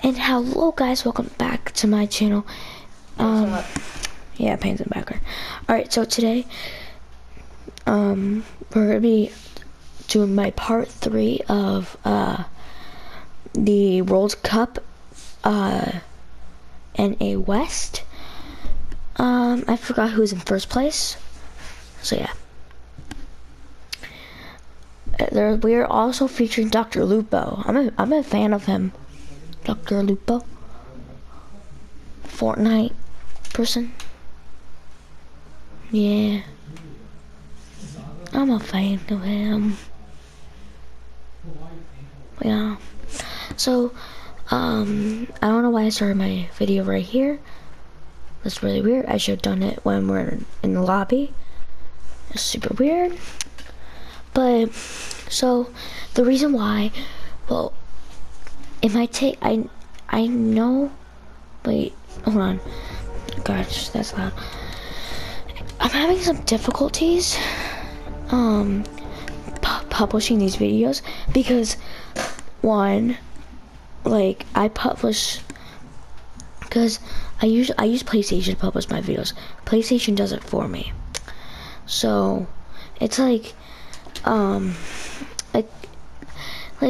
And hello guys, welcome back to my channel. Yeah, pains in the background. Alright, so today we're gonna be doing my part 3 of the World Cup NA West. I forgot who was in first place. So yeah. We are also featuring Dr. Lupo. I'm a fan of him. Dr. Lupo. Fortnite person. Yeah. I'm a fan of him. Yeah. So, I don't know why I started my video right here. That's really weird. I should have done it when we're in the lobby. It's super weird. But, so, the reason why, well, it might take, I know, wait, hold on. Gosh, that's loud. I'm having some difficulties, publishing these videos because, one, like, I publish, because I use PlayStation to publish my videos. PlayStation does it for me. So, it's like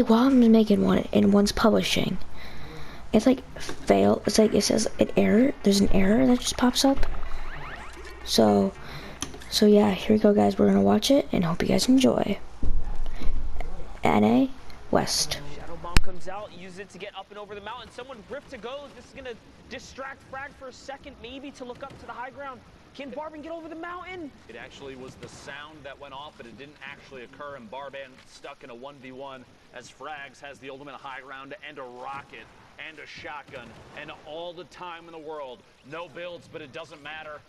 while I'm making one and one's publishing, it's like fail. It's like it says an error. There's an error that just pops up. So yeah, here we go, guys. We're gonna watch it and hope you guys enjoy. NA West. Shadow Bomb comes out, uses it to get up and over the mountain. Someone ripped to go. This is gonna distract Frag for a second, maybe to look up to the high ground. Can Barban get over the mountain? It actually was the sound that went off, but it didn't actually occur, and Barban stuck in a 1v1 as Frags has the ultimate high ground and a rocket and a shotgun and all the time in the world. No builds, but it doesn't matter.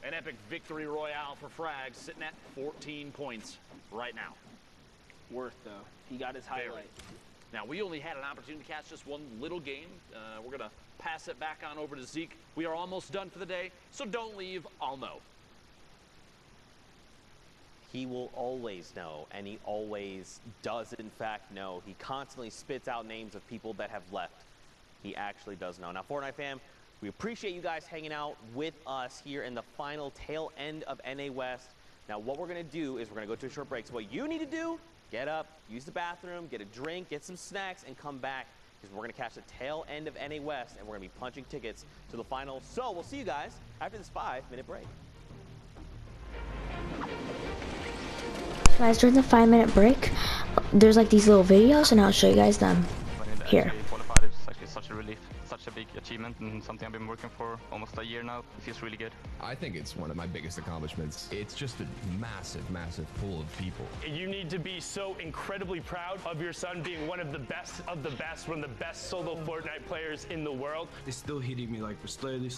An epic victory royale for Frags, sitting at 14 points right now. Worth, though. He got his highlight. Now, we only had an opportunity to catch just one little game. We're going to pass it back on over to Zeke. We are almost done for the day, so don't leave. I'll know. He will always know, and he always does, in fact, know. He constantly spits out names of people that have left. He actually does know. Now, Fortnite fam, we appreciate you guys hanging out with us here in the final tail end of NA West. Now, what we're going to do is we're going to go to a short break. So what you need to do, get up, use the bathroom, get a drink, get some snacks, and come back, because we're going to catch the tail end of NA West, and we're going to be punching tickets to the final. So we'll see you guys after this 5-minute break. Guys, during the 5-minute break, there's like these little videos, and I'll show you guys them here. Qualified, it's actually such a relief, such a big achievement, and something I've been working for almost a year now. It feels really good. I think it's one of my biggest accomplishments. It's just a massive, massive pool of people. You need to be so incredibly proud of your son being one of the best, one of the best solo Fortnite players in the world. It's still hitting me like slowly.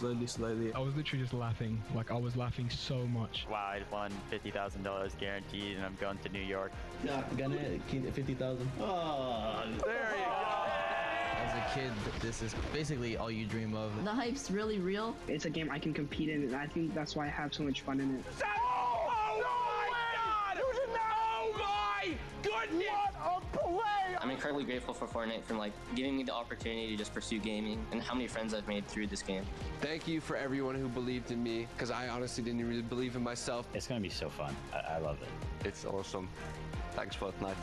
I was literally just laughing. Like, I was laughing so much. Wow, I won $50,000 guaranteed, and I'm going to New York. Yeah, gonna 50,000. Oh, there you go. As a kid, this is basically all you dream of. The hype's really real. It's a game I can compete in, and I think that's why I have so much fun in it. Oh my God! Oh my goodness! What a play! I'm incredibly grateful for Fortnite for giving me the opportunity to just pursue gaming, and how many friends I've made through this game. Thank you for everyone who believed in me, because I honestly didn't really believe in myself. It's gonna be so fun. I love it. It's awesome. Thanks, Fortnite.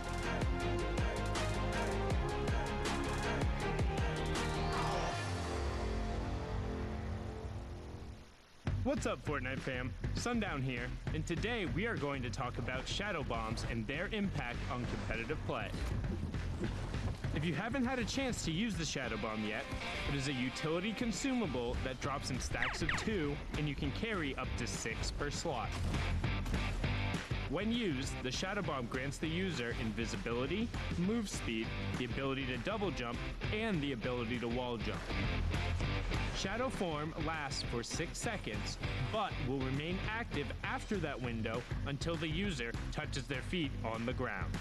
What's up, Fortnite fam? Sundown here, and today we are going to talk about shadow bombs and their impact on competitive play. If you haven't had a chance to use the shadow bomb yet, it is a utility consumable that drops in stacks of 2, and you can carry up to 6 per slot. When used, the shadow bomb grants the user invisibility, move speed, the ability to double jump, and the ability to wall jump. Shadow form lasts for 6 seconds, but will remain active after that window until the user touches their feet on the ground.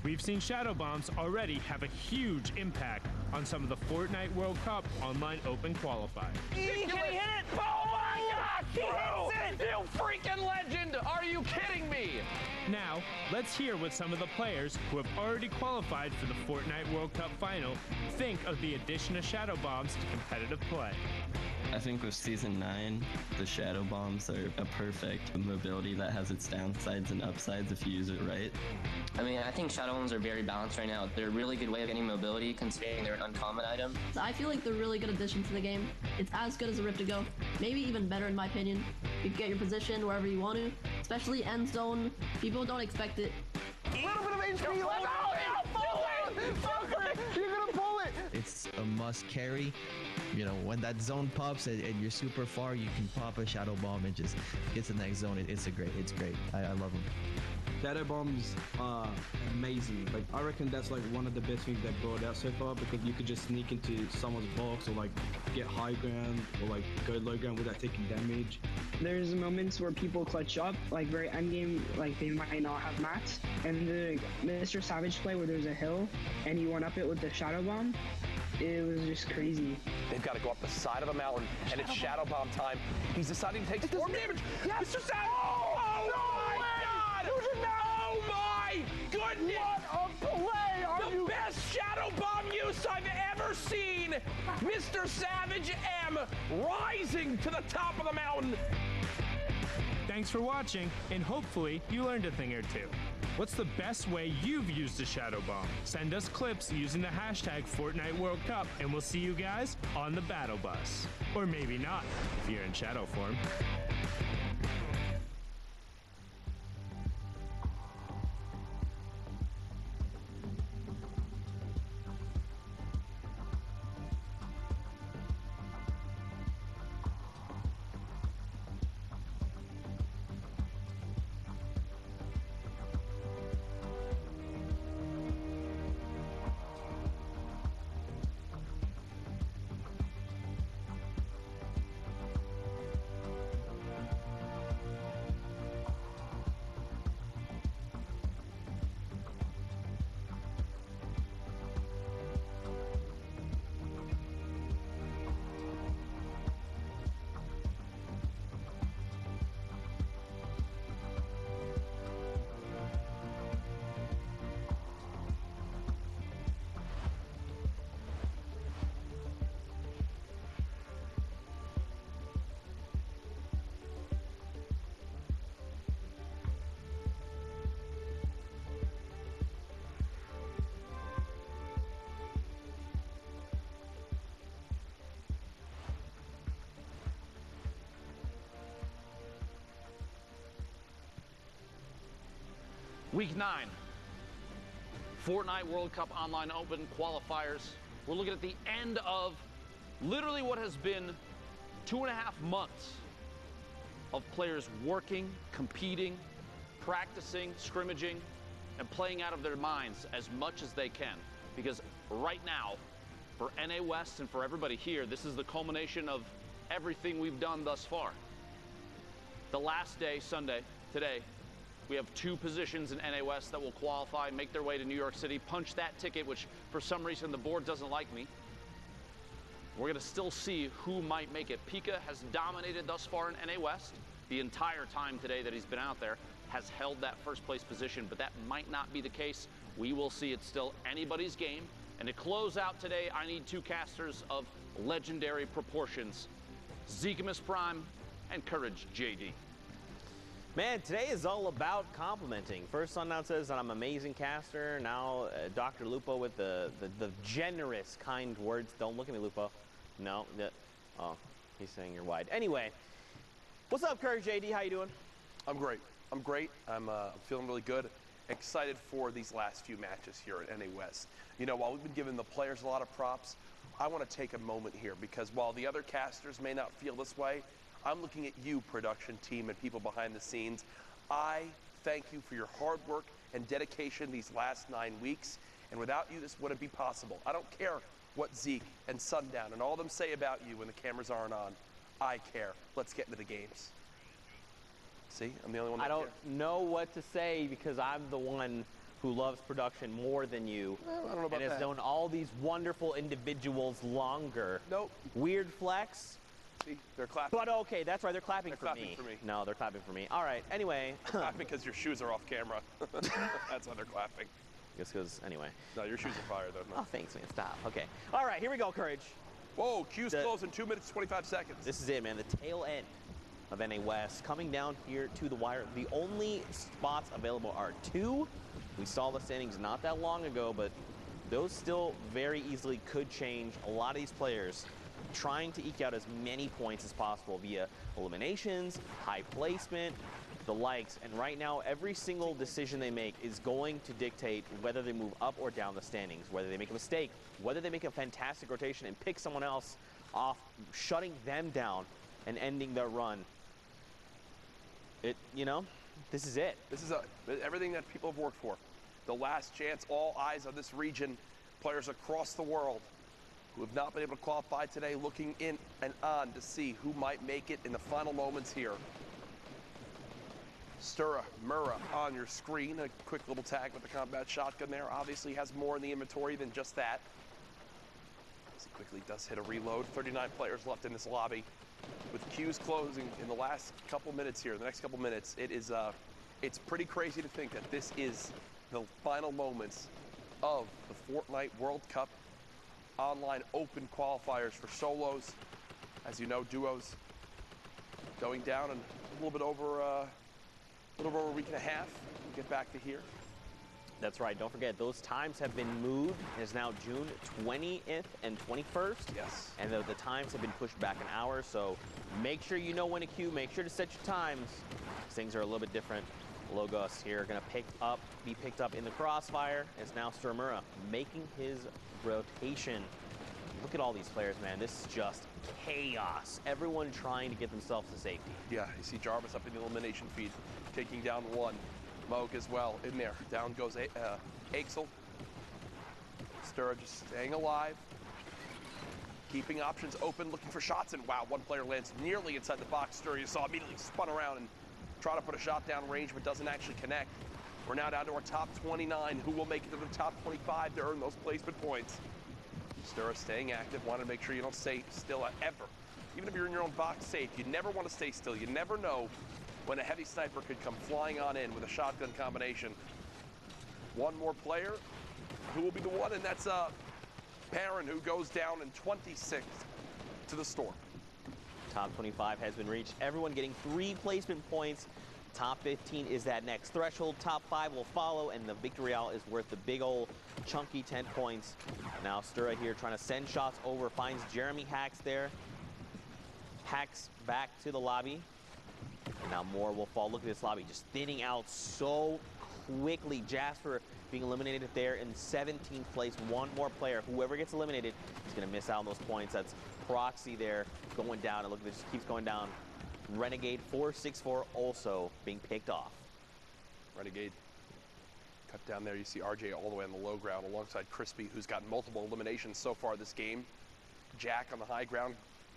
We've seen shadow bombs already have a huge impact on some of the Fortnite World Cup online open qualifiers. Can he hit it? Oh my gosh! He hits it! You freaking legend! Are you kidding me? Now, Let's hear what some of the players who have already qualified for the Fortnite World Cup final think of the addition of shadow bombs to competitive play. I think with Season 9, the shadow bombs are a perfect mobility that has its downsides and upsides if you use it right. I mean, I think shadow bombs are very balanced right now. They're a really good way of getting mobility considering they're an uncommon item. I feel like they're a really good addition to the game. It's as good as a Rift to Go, maybe even better in my opinion. You can get your position wherever you want to, especially end zone. People don't expect it. A little bit of HP. You're gonna pull it. It's a must carry. You know, when that zone pops and you're super far, you can pop a shadow bomb and just get to the next zone. It's great. I love them. Shadow bombs are amazing. Like, I reckon that's like one of the best things they've brought out so far, because you could just sneak into someone's box or like get high ground or like go low ground without taking damage. There's moments where people clutch up, like very end game, like they might not have mats, and the Mr. Savage play where there's a hill and you run up it with the shadow bomb, it was just crazy. They've got to go up the side of a mountain, and it's shadow bomb time. He's deciding to take storm damage. Yes. Mr. Savage! Oh my God! Oh my goodness! What a play! The best shadow bomb use I've ever seen! Mr. Savage M rising to the top of the mountain. Thanks for watching, and hopefully you learned a thing or two. What's the best way you've used a shadow bomb? Send us clips using the hashtag Fortnite World Cup, and we'll see you guys on the battle bus. Or maybe not, if you're in shadow form. Week 9, Fortnite World Cup Online Open qualifiers. We're looking at the end of literally what has been 2.5 months of players working, competing, practicing, scrimmaging, and playing out of their minds as much as they can. Because right now, for NA West and for everybody here, this is the culmination of everything we've done thus far. The last day, Sunday, today, we have 2 positions in NA West that will qualify, make their way to New York City, punch that ticket, which for some reason the board doesn't like me. We're gonna still see who might make it. Pika has dominated thus far in NA West. The entire time today that he's been out there has held that first place position, but that might not be the case. We will see. It's still anybody's game. And to close out today, I need 2 casters of legendary proportions, Zekimus Prime and Courage JD. Man, today is all about complimenting. First Sundown says that I'm an amazing caster. Now Dr. Lupo with the generous, kind words. Don't look at me, Lupo. No. Oh, he's saying you're wide. Anyway, what's up, Courage JD? How you doing? I'm great. I'm feeling really good. Excited for these last few matches here at NA West. You know, while we've been giving the players a lot of props, I want to take a moment here because while the other casters may not feel this way, I'm looking at you, production team, and people behind the scenes. I thank you for your hard work and dedication these last 9 weeks. And without you, this wouldn't be possible. I don't care what Zeke and Sundown and all of them say about you when the cameras aren't on. I care. Let's get into the games. See, I'm the only one that I don't cares. know what to say because I'm the one who loves production more than you. Well, I don't know about and has that. known all these wonderful individuals longer. Nope. Weird flex. See, they're clapping. But okay, that's right. They're clapping, They're for, clapping me. for me. No, they're clapping for me. All right. Anyway. They're clapping because your shoes are off camera. That's why they're clapping. Just because, anyway. No, your shoes are fire, though. No. Oh, thanks, man. Stop. Okay. All right, here we go, Courage. Whoa, queue's close in 2 minutes, 25 seconds. This is it, man. The tail end of NA West coming down here to the wire. The only spots available are 2. We saw the standings not that long ago, but those still very easily could change. A lot of these players trying to eke out as many points as possible via eliminations, high placement, the likes. And right now, every single decision they make is going to dictate whether they move up or down the standings, whether they make a mistake, whether they make a fantastic rotation and pick someone else off, shutting them down and ending their run. This is it. This is everything that people have worked for. The last chance, all eyes on this region, players across the world who have not been able to qualify today, looking in and on to see who might make it in the final moments here. Stura Mura on your screen. A quick little tag with the combat shotgun there. Obviously has more in the inventory than just that. As he quickly does hit a reload. 39 players left in this lobby. With queues closing in the last couple minutes here, the next couple minutes, it's pretty crazy to think that this is the final moments of the Fortnite World Cup online open qualifiers for solos. As you know, duos going down in a little bit over a week and a half. We'll get back to here. That's right. Don't forget, those times have been moved. It's now June 20th and 21st. Yes. And the times have been pushed back an hour, so make sure you know when to queue. Make sure to set your times. Things are a little bit different. Logos here going to be picked up in the crossfire as now Sturmura making his rotation. Look at all these players, man. This is just chaos. Everyone trying to get themselves to safety. Yeah, you see Jarvis up in the elimination feed, taking down one. Moog as well in there. Down goes Axel. Stura just staying alive. Keeping options open, looking for shots, and wow, one player lands nearly inside the box. Stura, you saw, immediately spun around and try to put a shot down range, but doesn't actually connect. We're now down to our top 29. Who will make it to the top 25 to earn those placement points? Stura staying active. Want to make sure you don't stay still ever. Even if you're in your own box safe, you never want to stay still. You never know when a heavy sniper could come flying on in with a shotgun combination. One more player. Who will be the one? And that's Perrin, who goes down in 26th to the storm. Top 25 has been reached. Everyone getting 3 placement points. Top 15 is that next threshold. Top 5 will follow, and the victory royale is worth the big old chunky 10 points. Now Stura here trying to send shots over, finds Jeremy Hacks there. Hacks back to the lobby. And now more will fall. Look at this lobby just thinning out so quickly. Jasper being eliminated there in 17th place. One more player. Whoever gets eliminated is going to miss out on those points. That's Proxy there going down. And look at this, just keeps going down. Renegade 464 also being picked off. Renegade cut down there. You see RJ all the way on the low ground alongside Crispy, who's got multiple eliminations so far this game. Jack on the high ground.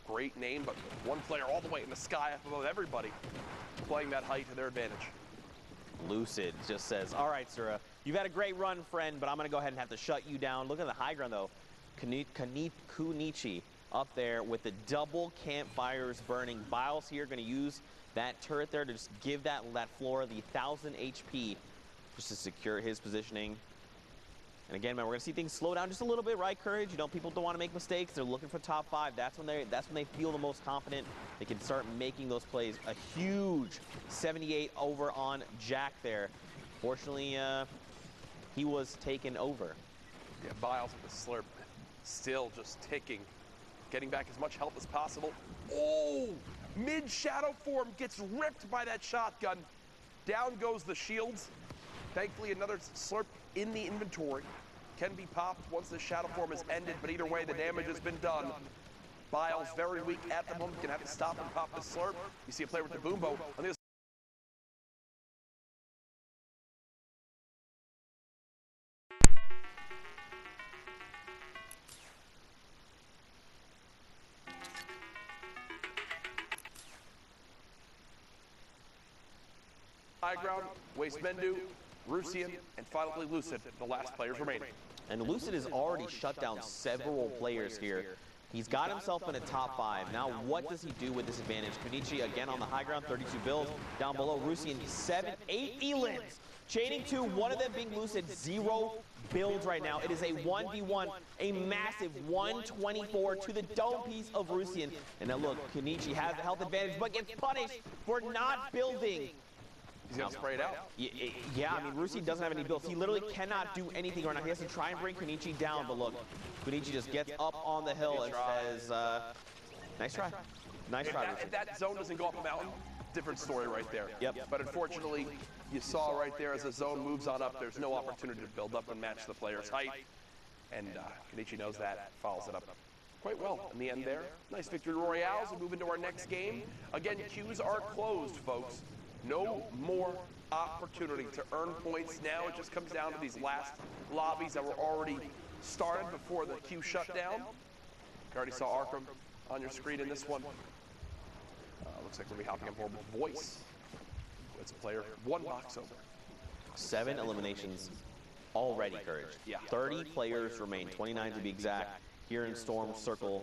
Great name, but one player all the way in the sky up above everybody, playing that height to their advantage. Lucid just says, all right, Sura, you've had a great run, friend, but I'm going to go ahead and have to shut you down. Look at the high ground, though. Kunichi up there with the double campfires burning. Biles here going to use that turret there to just give that floor the 1,000 HP just to secure his positioning. And again, man, we're gonna see things slow down just a little bit, right, Courage? You know, people don't want to make mistakes. They're looking for top 5. That's when they feel the most confident. They can start making those plays. A huge 78 over on Jack there. Fortunately, he was taken over. Yeah, Biles with the slurp, still just ticking, getting back as much health as possible. Oh, mid shadow form gets ripped by that shotgun. Down goes the shields. Thankfully, another slurp in the inventory can be popped once the shadow form is ended, but either way, the damage has been done. Biles very weak at the moment, gonna have to stop and pop the slurp. You see a player with the boombo on the high ground, Waste Mendu, Rusian, and finally Lucid, the last players remaining. And Lucid has already shut down several players here. He's got himself in a top 5. Now what does he do with this advantage? Kunichi again on the high ground, 32 builds. Down below, Rusian 8 elims. Chaining 2, one of them being lucid, 0 builds right now. It is a 1v1, a massive 124 to the dome piece of Rusian. And now look, Kunichi has the health advantage, but gets punished for not building. He's gonna spray it out. Yeah, I mean, Rusi doesn't have any builds. He literally cannot do anything right now. He has to try and bring Kunichi down, but look, Kunichi just gets up on the hill and says, nice try. Nice try, Rusi. If that zone doesn't go up a mountain, different story right there. Yep. But unfortunately, you saw right there as the zone moves on up, there's no opportunity to build up and match the player's height. And Kunichi knows that, follows it up quite well in the end there. Nice victory royales. We move into our next game. Again, queues are closed, folks. No more opportunity to earn points. Now it just comes down to these last lobbies that were already started before the queue shut down. You already saw Arkham on your screen in this one. Looks like we're going to be hopping on board with Voice. It's a player 1 box over. 7 eliminations already, Courage. Yeah. 30 players remain, 29 to be exact, here in Storm Circle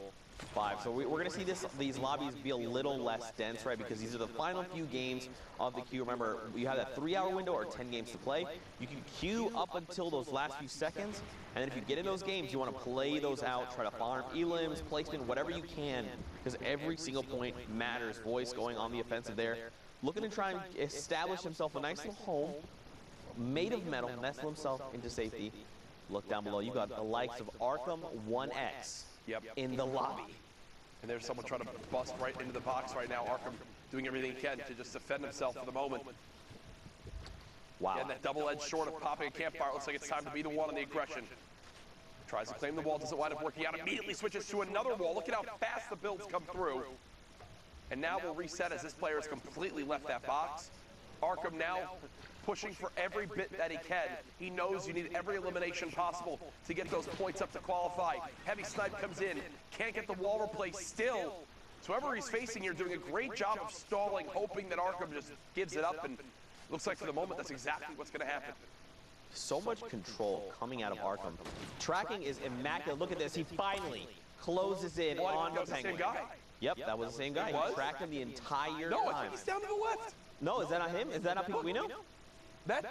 5. So we're going to see these lobbies be a little less dense, right? Because these are the final few games of the queue. Remember, you have that 3-hour window or 10 games to play. You can queue up until those last few seconds, and then if you get in those games, you want to play those out, try to farm elims, placement, whatever you can, because every single point matters. Voice going on the offensive there, looking to try and establish himself a nice little home, made of metal, nestle himself into safety. Look down below, you got the likes of Arkham 1X. In the lobby. And there's someone trying to bust right into the box right now. Arkham doing everything he can to just defend himself for the moment. Wow. And that double-edged sword of popping a campfire. Looks like it's time to be the one on the aggression. Tries to claim the wall, doesn't wind up working out. Immediately switches to another wall. Look at how fast the builds come through. And now we'll reset as this player has completely left that box. Arkham now pushing for every bit that he can. He knows you need every elimination possible to get those points up to qualify. Heavy Snipe comes in, can't get the wall replaced still. So whoever he's facing here doing a great job of stalling, hoping that Arkham just gives it up, and looks like for the moment that's exactly what's going to happen. So much control coming out of Arkham. Tracking is immaculate. Look at this, he finally closes in on the Penguin. Same guy. Yep, that was the same guy. He tracked him the entire time. No, I think he's down to the left. No, is that not him? Is that not Pinguino? That's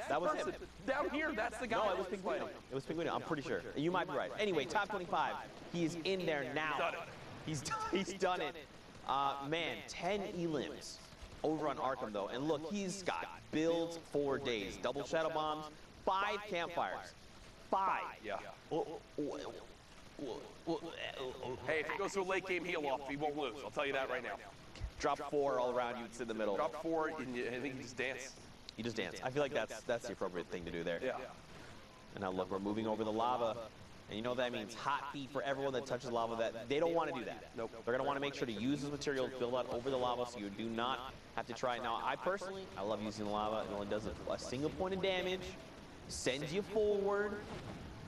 the person. Down here, that's the guy. No, it was Pinguino. It was Pinguino, I'm pretty sure. You might be right. Anyway, top 25. He is in there now. He's done it. Man, 10 elims over on Arkham, though. And look, he's got builds for days. Double Shadow Bombs, 5 campfires. 5. Yeah. Hey, if he goes to a late game heal-off, he won't lose. I'll tell you that right now. Drop 4 all around you, it's in the middle. Drop 4, and I think you just dance. You just dance. I feel like that's the appropriate thing to do there. Yeah. And now look, we're moving over the lava. And you know what that means? Hot heat for everyone that touches lava. That they don't want to do that. Nope. They're going to want to make sure to use this material, build out over the lava, so you do not have to try it. Now, I personally, I love using the lava. It only does a single point of damage, sends you forward.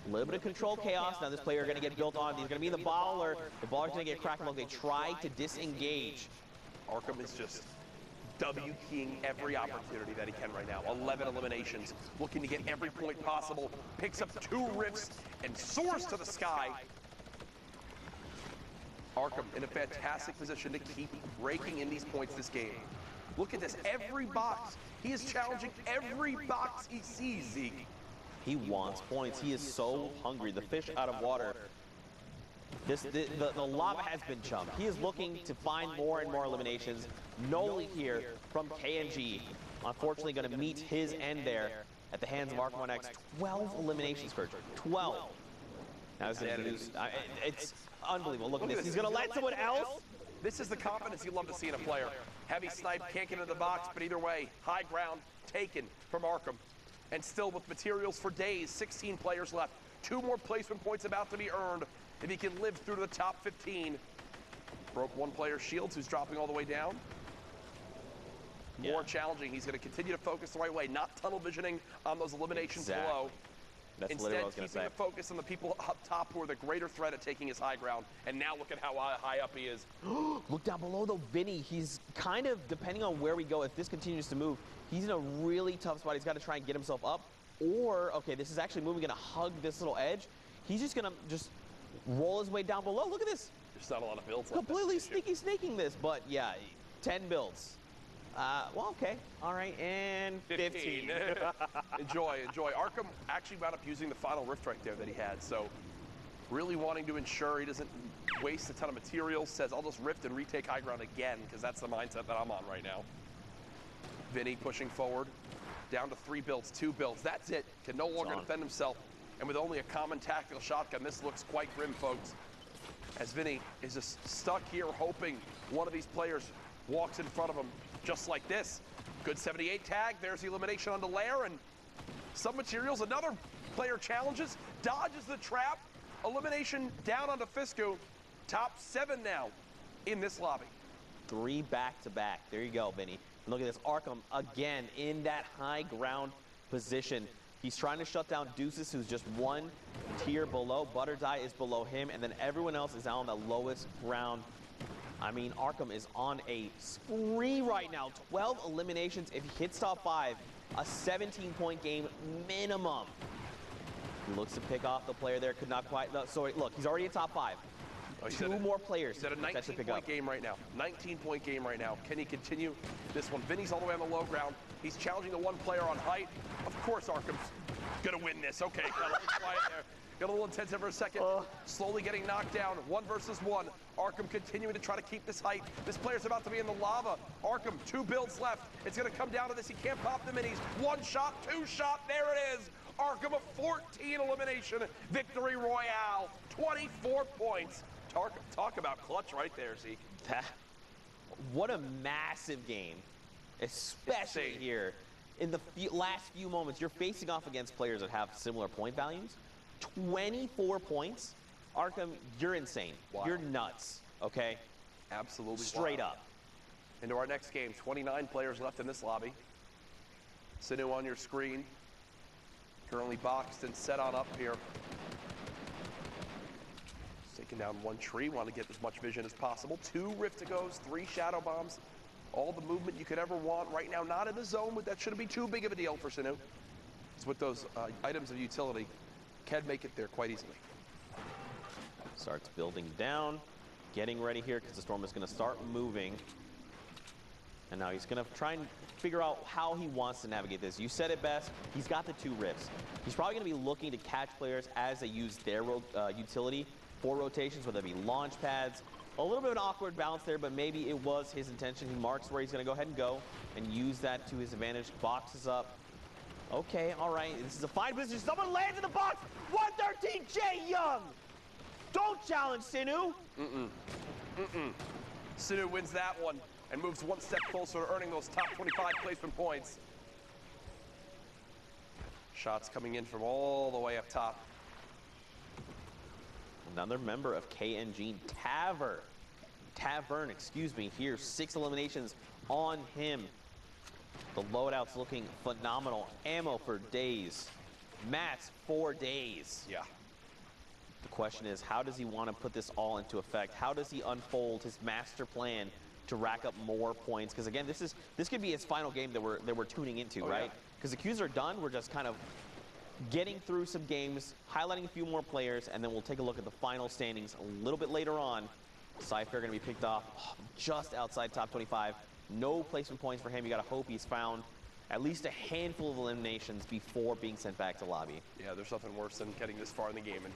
A little bit of control chaos. Now this player is going to get built on. He's going to be in the baller. The baller's going to get cracked. Look, they try to disengage. Arkham is just W-keying every opportunity that he can right now. 11 eliminations, looking to get every point possible. Picks up 2 rifts and soars to the sky. Arkham in a fantastic position to keep raking in these points this game. Look at this, every box. He is challenging every box he sees, Zeke. He wants points. He is so hungry. The fish out of water. The lava has been chumped. He is looking to find more and more eliminations. Noli here from KNG. Unfortunately going to meet his end there at the hands of Arkham 1X. 12 eliminations, Kurt. 12. Now it's unbelievable. Look at this. He's going to let someone else. This is the confidence you love to see in a player. Heavy Snipe can't get into the box, but either way, high ground taken from Arkham. And still with materials for days, 16 players left. 2 more placement points about to be earned if he can live through to the top 15. Broke 1 player, Shields, who's dropping all the way down. More challenging. He's going to continue to focus the right way, not tunnel visioning on those eliminations below. That's Instead, literally what I was going to say. keeping the focus on the people up top who are the greater threat at taking his high ground. And now look at how high up he is. Look down below, though, Vinny. He's kind of, depending on where we go, if this continues to move, he's in a really tough spot. He's got to try and get himself up. Or, okay, this is actually moving, going to hug this little edge. He's just going to roll his way down below. Look at this. There's not a lot of builds left. Completely snaking this, but yeah, 10 builds. Well, okay. All right, and 15. Enjoy. Arkham actually wound up using the final rift right there that he had, so really wanting to ensure he doesn't waste a ton of materials. Says, I'll just rift and retake high ground again, because that's the mindset that I'm on right now. Vinny pushing forward, down to 3 builds, 2 builds. That's it. Can no longer defend himself. And with only a common tactical shotgun, this looks quite grim, folks. As Vinny is just stuck here hoping one of these players walks in front of him just like this. Good 78 tag. There's the elimination on the lair, and some materials. Another player challenges, dodges the trap. Elimination down onto Fisku. Top 7 now in this lobby. 3 back-to-back. There you go, Vinny. Look at this. Arkham again in that high ground position. He's trying to shut down Deuces, who's just 1 tier below. Butterdie is below him, and then everyone else is out on the lowest ground. I mean, Arkham is on a spree right now. 12 eliminations. If he hits top 5, a 17-point game minimum. He looks to pick off the player there. Could not quite. No, sorry, look, he's already in top 5. Oh, 2 more players. He's at a 19-point game right now. 19-point game right now. Can he continue this one? Vinny's all the way on the low ground. He's challenging the 1 player on height. Of course, Arkham's gonna win this. Okay, got a little quiet there. Got a little intense for a second. Slowly getting knocked down. 1 versus 1. Arkham continuing to try to keep this height. This player's about to be in the lava. Arkham, 2 builds left. It's gonna come down to this. He can't pop the minis. 1 shot, 2 shot. There it is. Arkham a 14 elimination victory royale. 24 points. Talk about clutch right there, Zeke. What a massive game, especially here. In the last few moments, you're facing off against players that have similar point values. 24 points. Arkham, you're insane. Wow. You're nuts, okay? Absolutely Straight wild. up. Into our next game, 29 players left in this lobby. Sinu on your screen. Currently boxed and set on up here. Taking down 1 tree, want to get as much vision as possible. 2 Rift-to-Goes, 3 Shadow Bombs. All the movement you could ever want. Right now, not in the zone, but that shouldn't be too big of a deal for Sinu. It's with those items of utility, can make it there quite easily. Starts building down, getting ready here because the storm is going to start moving. And now he's going to try and figure out how he wants to navigate this. You said it best. He's got the 2 rifts. He's probably going to be looking to catch players as they use their utility for rotations, whether it be launch pads. A little bit of an awkward balance there, but maybe it was his intention. He marks where he's going to go ahead and go and use that to his advantage. Boxes up. Okay, all right. This is a fine position. Someone lands in the box. 113, Jay Young. Don't challenge Sinu. Sinu wins that one and moves 1 step closer to earning those top 25 placement points. Shots coming in from all the way up top. Another member of KNG, Tavern, excuse me, here. 6 eliminations on him. The loadout's looking phenomenal. Ammo for days. Mats for days. Yeah. The question is, how does he want to put this all into effect? How does he unfold his master plan to rack up more points? Because again, this could be his final game that we're tuning into, right? Because the queues are done. We're just kind of getting through some games, highlighting a few more players, and then we'll take a look at the final standings a little bit later on. Cypher going to be picked off just outside top 25. No placement points for him. You got to hope he's found at least a handful of eliminations before being sent back to lobby. Yeah, there's nothing worse than getting this far in the game and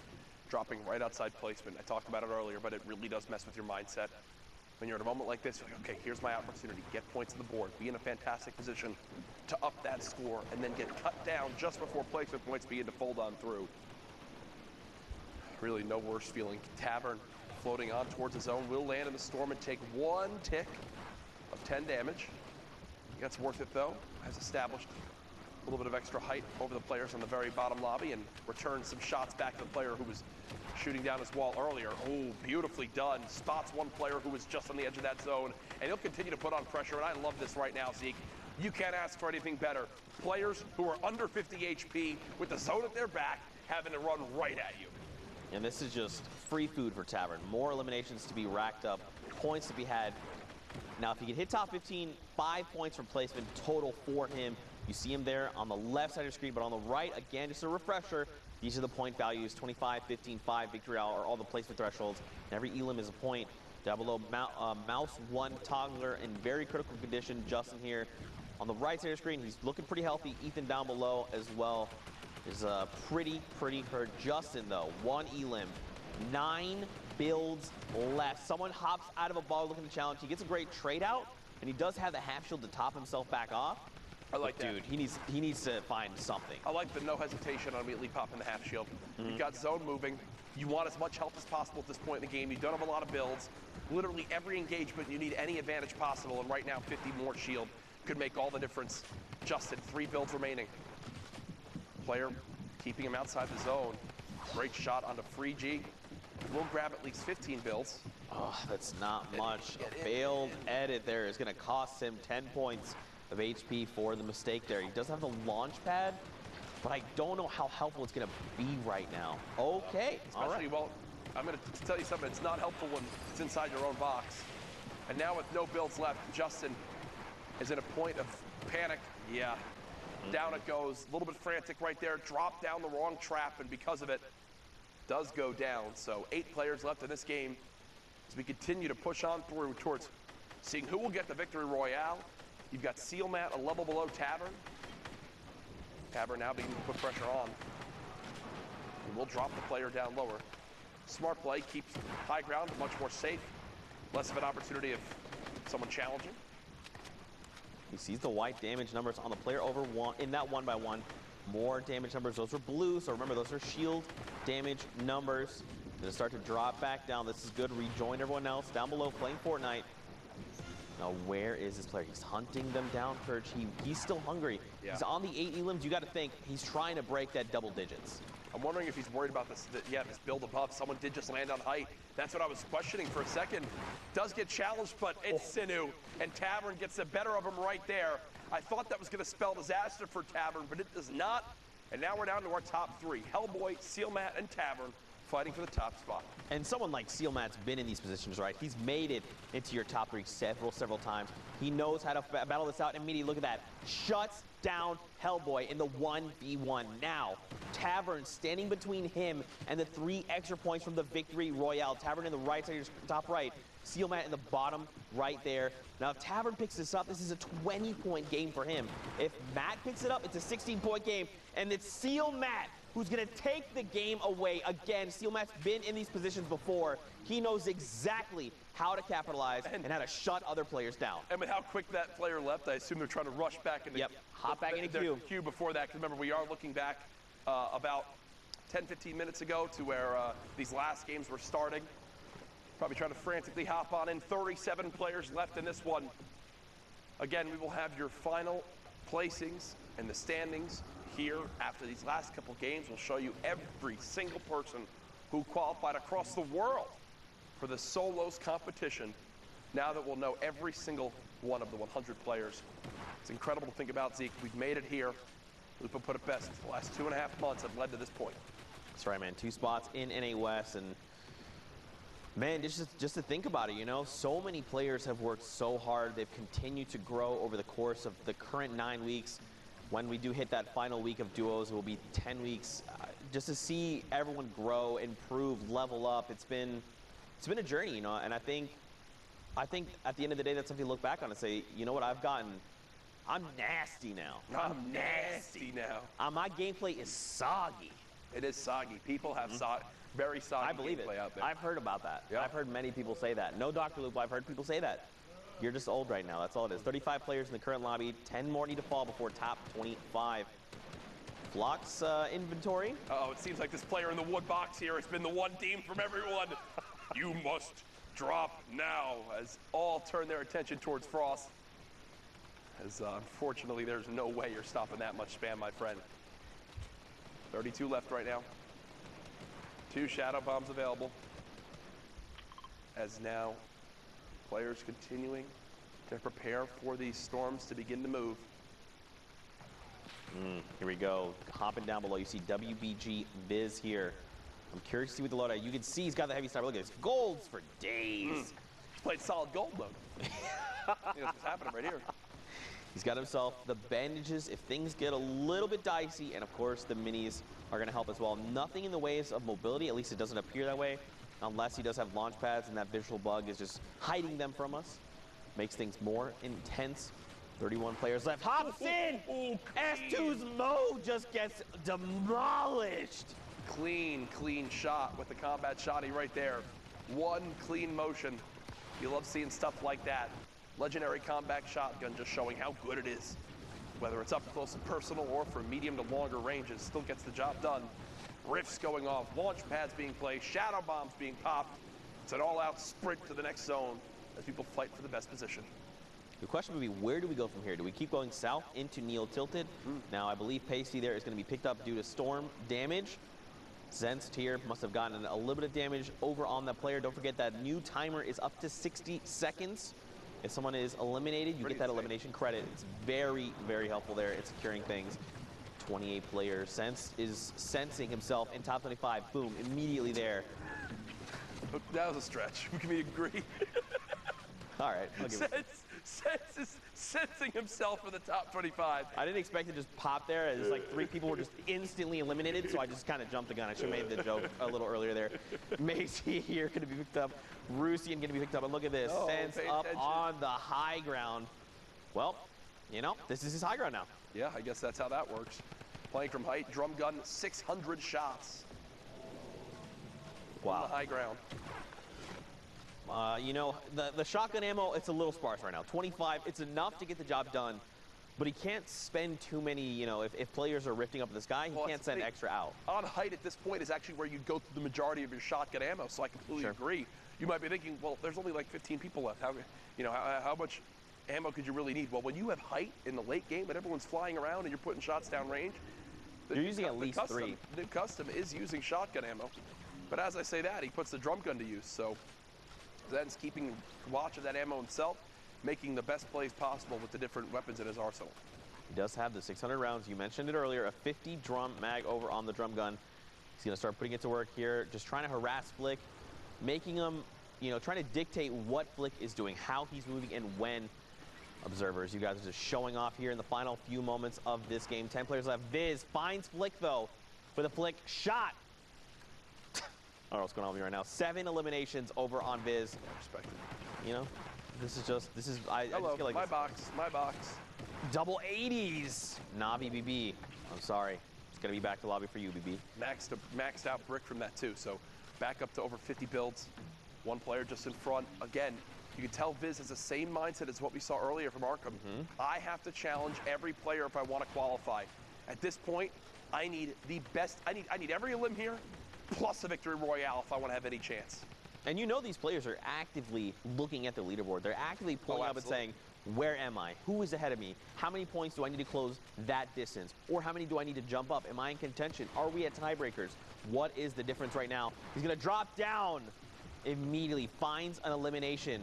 dropping right outside placement. I talked about it earlier, but it really does mess with your mindset. When you're in a moment like this, you're like, okay, here's my opportunity. Get points on the board. Be in a fantastic position to up that score and then get cut down just before placement points begin to fold on through. Really no worse feeling. Tavern floating on towards his own will land in the storm and take 1 tick of 10 damage. That's worth it though. Has established a little bit of extra height over the players on the very bottom lobby and returned some shots back to the player who was shooting down his wall earlier. Oh, beautifully done. Spots 1 player who was just on the edge of that zone, and he'll continue to put on pressure, and I love this right now, Zeke. You can't ask for anything better. Players who are under 50 HP with the zone at their back having to run right at you. And this is just free food for Tavern. More eliminations to be racked up, points to be had. Now, if he can hit top 15, 5 points from placement total for him. You see him there on the left side of the screen, but on the right, again, just a refresher, These are the point values, 25, 15, 5, victory hour, all the placement thresholds. And every elim is a point. Down below, Mouse 1 toddler in very critical condition. Justin here on the right side of the screen. He's looking pretty healthy. Ethan down below as well is pretty hurt. Justin, though, 1 elim, 9 builds left. Someone hops out of a ball looking to challenge. He gets a great trade out, and he does have the half shield to top himself back off. I like that. Dude, he needs to find something. I like the no hesitation on immediately popping the half shield. You've got zone moving. You want as much help as possible at this point in the game. You don't have a lot of builds. Literally every engagement, you need any advantage possible, and right now 50 more shield could make all the difference. Justin, 3 builds remaining. Player keeping him outside the zone. Great shot onto Free G. We'll grab at least 15 builds. Oh, that's not much. A failed edit there is going to cost him 10 points of HP for the mistake there. He does have the launch pad, but I don't know how helpful it's going to be right now. Okay, all right. Well, I'm going to tell you something. It's not helpful when it's inside your own box. And now with no builds left, Justin is in a point of panic. Yeah, down it goes. A little bit frantic right there. Dropped down the wrong trap, and because of it, does go down. So 8 players left in this game as we continue to push on through towards seeing who will get the victory royale. You've got Seal Matt a level below Tavern. Tavern now beginning to put pressure on. And we'll drop the player down lower. Smart play, keeps high ground, much more safe. Less of an opportunity of someone challenging. He sees the white damage numbers on the player over one in that 1-by-1. More damage numbers. Those are blue, so remember those are shield damage numbers. Gonna start to drop back down. This is good. Rejoin everyone else down below playing Fortnite. Now, where is this player? He's hunting them down, Perch. He's still hungry. Yeah. He's on the 8 elims. You got to think he's trying to break that double digits. I'm wondering if he's worried about this build above. Someone did just land on height. That's what I was questioning for a second. Does get challenged, but it's Sinu, and Tavern gets the better of him right there. I thought that was going to spell disaster for Tavern, but it does not. And now we're down to our top 3. Hellboy, Seal Matt, and Tavern fighting for the top spot. And someone like Seal Matt's been in these positions, right? He's made it into your top 3 several times. He knows how to battle this out. And immediately, look at that. Shuts down Hellboy in the 1v1. Now, Tavern standing between him and the 3 extra points from the victory royale. Tavern in the right side, top right. Seal Matt in the bottom right there. Now, if Tavern picks this up, this is a 20-point game for him. If Matt picks it up, it's a 16-point game. And it's Seal Matt who's going to take the game away. Again, Seal Matt's been in these positions before. He knows exactly how to capitalize and how to shut other players down. And with how quick that player left, I assume they're trying to rush back into hop back into queue before that. Because remember, we are looking back about 10-15 minutes ago to where these last games were starting. Probably trying to frantically hop on in. 37 players left in this one. Again, we will have your final placings and the standings here after these last couple games. We'll show you every single person who qualified across the world for the solos competition. Now that we'll know every single one of the 100 players. It's incredible to think about, Zeke. We've made it here. Lupa put it best. The last 2.5 months have led to this point. That's right, man. 2 spots in NA West, and man, just to think about it, you know, so many players have worked so hard. They've continued to grow over the course of the current 9 weeks. When we do hit that final week of duos, it will be 10 weeks. Just to see everyone grow, improve, level up, it's been a journey, you know. And I think at the end of the day, that's something to look back on and say, you know what, I'm nasty now. I'm nasty now. My gameplay is soggy. It is soggy. People have very soggy gameplay out there. I've heard about that. Yep. I've heard many people say that. No Dr. Lupa, I've heard people say that. You're just old right now. That's all it is. 35 players in the current lobby. 10 more need to fall before top 25. Flock's inventory. Oh, it seems like this player in the wood box here has been the one team from everyone. You must drop now, as all turn their attention towards Frost. As unfortunately, there's no way you're stopping that much spam, my friend. 32 left right now. 2 shadow bombs available. As now, players continuing to prepare for these storms to begin to move. Here we go. Hopping down below, you see WBG Viz here. I'm curious to see what the loadout. You can see he's got the heavy sniper. Look at this. Golds for days. He's played solid gold, though. That's what's happening right here. He's got himself the bandages if things get a little bit dicey, and of course the minis are going to help as well. Nothing in the ways of mobility, at least it doesn't appear that way, unless he does have launch pads and that visual bug is just hiding them from us. Makes things more intense. 31 players left. Hops in! S2's Mo just gets demolished. Clean shot with the combat shotty right there. One clean motion. You love seeing stuff like that. Legendary combat shotgun just showing how good it is. Whether it's up close and personal or from medium to longer ranges, still gets the job done. Rifts going off, launch pads being placed, shadow bombs being popped. It's an all-out sprint to the next zone as people fight for the best position. The question would be, where do we go from here? Do we keep going south into Neo Tilted? Now, I believe Pasty there is going to be picked up due to storm damage. Zenst here must have gotten a little bit of damage over on the player. Don't forget that new timer is up to 60 seconds. If someone is eliminated, you get that elimination credit. It's very, very helpful there. It's securing things. 28 players. Sense is sensing himself in top 25. Boom, immediately there. That was a stretch. We can agree. All right, I'll give it. Sense is sensing himself for the top 25. I didn't expect it to just pop there. It's like 3 people were just instantly eliminated, so I just kind of jumped the gun. I should have made the joke a little earlier there. Macy here going to be picked up. Rusian going to be picked up. And look at this. Oh, Sense up on the high ground. Well, you know, this is his high ground now. Yeah, I guess that's how that works. Playing from height, drum gun, 600 shots. Wow. On the high ground. You know, the shotgun ammo, it's a little sparse right now. 25, it's enough to get the job done, but he can't spend too many, you know, if players are rifting up in the sky, he can't send extra out. On height at this point is actually where you go through the majority of your shotgun ammo, so I completely agree. You might be thinking, well, there's only like 15 people left. How much ammo could you really need? Well, when you have height in the late game and everyone's flying around and you're putting shots down range, you're using at least 3. The new custom is using shotgun ammo. But as I say that, he puts the drum gun to use, so Zen's keeping watch of that ammo himself, making the best plays possible with the different weapons in his arsenal. He does have the 600 rounds. You mentioned it earlier, a 50 drum mag over on the drum gun. He's going to start putting it to work here, just trying to harass Flick, making him, you know, trying to dictate what Flick is doing, how he's moving, and when. Observers, you guys are just showing off here in the final few moments of this game. 10 players left. Viz finds Flick, though, with a Flick shot. I don't know what's going on with me right now. 7 eliminations over on Viz. I respect it. You know, I just feel like my box. Double 80s. Navi BB. I'm sorry. It's going to be back to lobby for you, BB. Maxed out brick from that, too. So back up to over 50 builds. One player just in front. Again, you can tell Viz has the same mindset as what we saw earlier from Arkham. I have to challenge every player if I want to qualify. At this point, I need the best. I need every elim here, plus a victory royale if I want to have any chance. And you know these players are actively looking at the leaderboard. They're actively pulling up and saying, where am I? Who is ahead of me? How many points do I need to close that distance? Or how many do I need to jump up? Am I in contention? Are we at tiebreakers? What is the difference right now? He's going to drop down immediately, finds an elimination.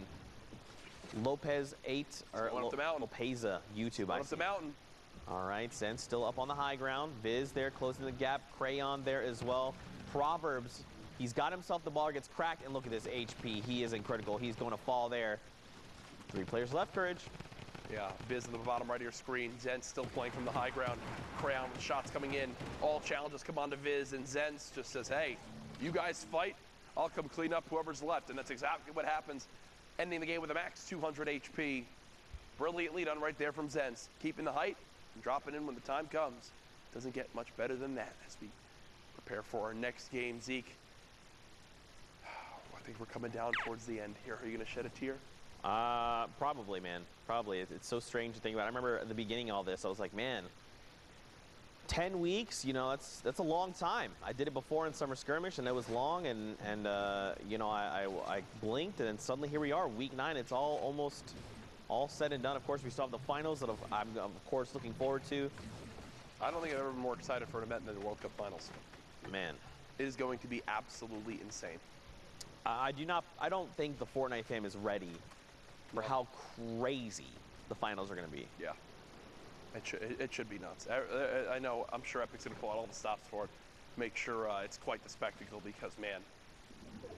Lopez 8, or Lopeza, YouTube. Up the mountain. All right, Zen still up on the high ground. Viz there closing the gap. Crayon there as well. Proverbs, he's got himself the ball, gets cracked, and look at this HP. He isn't critical. He's going to fall there. 3 players left, Courage. Yeah, Viz in the bottom right of your screen. Zen still playing from the high ground. Crayon with shots coming in. All challenges come on to Viz, and Zen just says, hey, you guys fight. I'll come clean up whoever's left, and that's exactly what happens. Ending the game with a max 200 HP. Brilliantly done right there from Zenz. Keeping the height and dropping in when the time comes. Doesn't get much better than that as we prepare for our next game. Zeke, I think we're coming down towards the end here. Are you going to shed a tear? Probably, man. Probably. It's so strange to think about. I remember at the beginning of all this, I was like, man, 10 weeks, you know, that's a long time. I did it before in Summer Skirmish, and it was long, and you know, I blinked, and then suddenly here we are, week 9. It's almost all said and done. Of course, we still have the finals that I'm of course looking forward to. I don't think I've ever been more excited for an event than the World Cup Finals. Man, it is going to be absolutely insane. I don't think the Fortnite fam is ready for how crazy the finals are going to be. Yeah. It should be nuts. I know, I'm sure Epic's going to pull out all the stops for it. Make sure it's quite the spectacle because, man,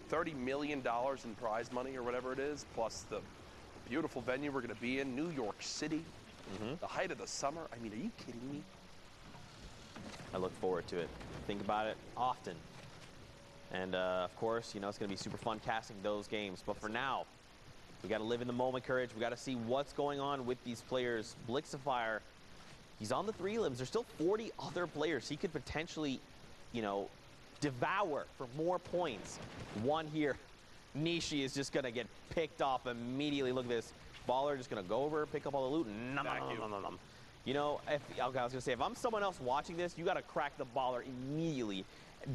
$30 million in prize money or whatever it is, plus the beautiful venue we're going to be in, New York City. The height of the summer. I mean, are you kidding me? I look forward to it. Think about it often. And of course, you know, it's going to be super fun casting those games. But for now, we got to live in the moment, Courage. We got to see what's going on with these players. Blixifier, he's on the 3 limbs. There's still 40 other players he could potentially, you know, devour for more points. One here. Nishi is just going to get picked off immediately. Look at this. Baller just going to go over, pick up all the loot. Nom, nom, nom, nom, nom, nom. You know, okay, I was going to say, if I'm someone else watching this, you got to crack the Baller immediately.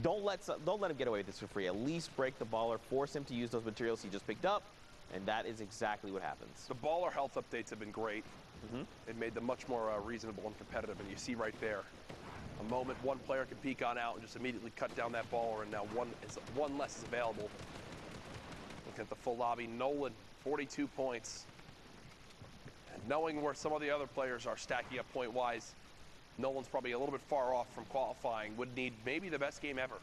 Don't let him get away with this for free. At least break the Baller, force him to use those materials he just picked up, and that is exactly what happens. The Baller health updates have been great. It made them much more reasonable and competitive, and you see right there, a moment one player can peek on out and just immediately cut down that Baller, and now one less is available. Look at the full lobby. Nolan, 42 points. And knowing where some of the other players are stacking up point-wise, Nolan's probably a little bit far off from qualifying. Would need maybe the best game ever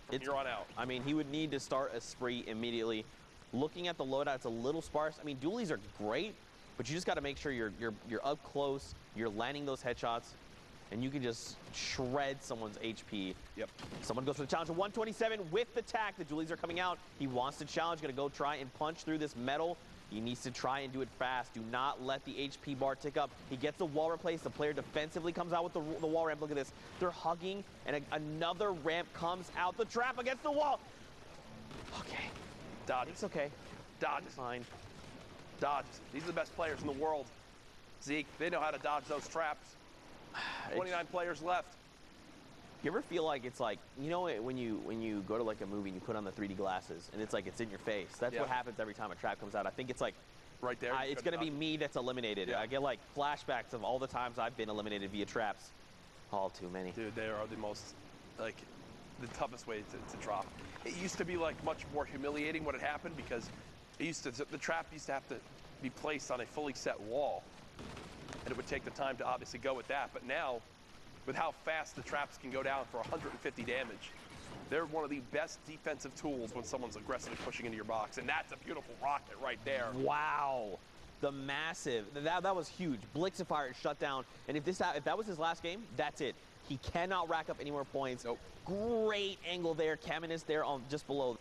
from here on out. I mean, he would need to start a spree immediately. Looking at the loadout, it's a little sparse. I mean, dualies are great, but you just got to make sure you're up close, you're landing those headshots, and you can just shred someone's HP. Yep. Someone goes for the challenge of 127 with the tack. The dualies are coming out. He wants to challenge, going to go try and punch through this metal. He needs to try and do it fast. Do not let the HP bar tick up. He gets the wall replaced. The player defensively comes out with the wall ramp. Look at this. They're hugging, and another ramp comes out. The trap against the wall. Okay. Dodge. It's okay. Dodge. Fine. Dodge. These are the best players in the world. Zeke, they know how to dodge those traps. 29 players left. You ever feel like it's like, you know, when you go to like a movie and you put on the 3D glasses and it's like it's in your face? That's what happens every time a trap comes out. I think it's like right there. It's going to be me that's eliminated. I get like flashbacks of all the times I've been eliminated via traps. All too many. Dude, they are the most, like, the toughest way to drop. It used to be like much more humiliating when it happened because the trap used to have to be placed on a fully set wall. And it would take the time to obviously go with that. But now, with how fast the traps can go down for 150 damage, they're one of the best defensive tools when someone's aggressively pushing into your box. And that's a beautiful rocket right there. Wow. The massive, that was huge. Blixifier shut down. And if that was his last game, that's it. He cannot rack up any more points. Nope. Great angle there. Kamin is there on just below.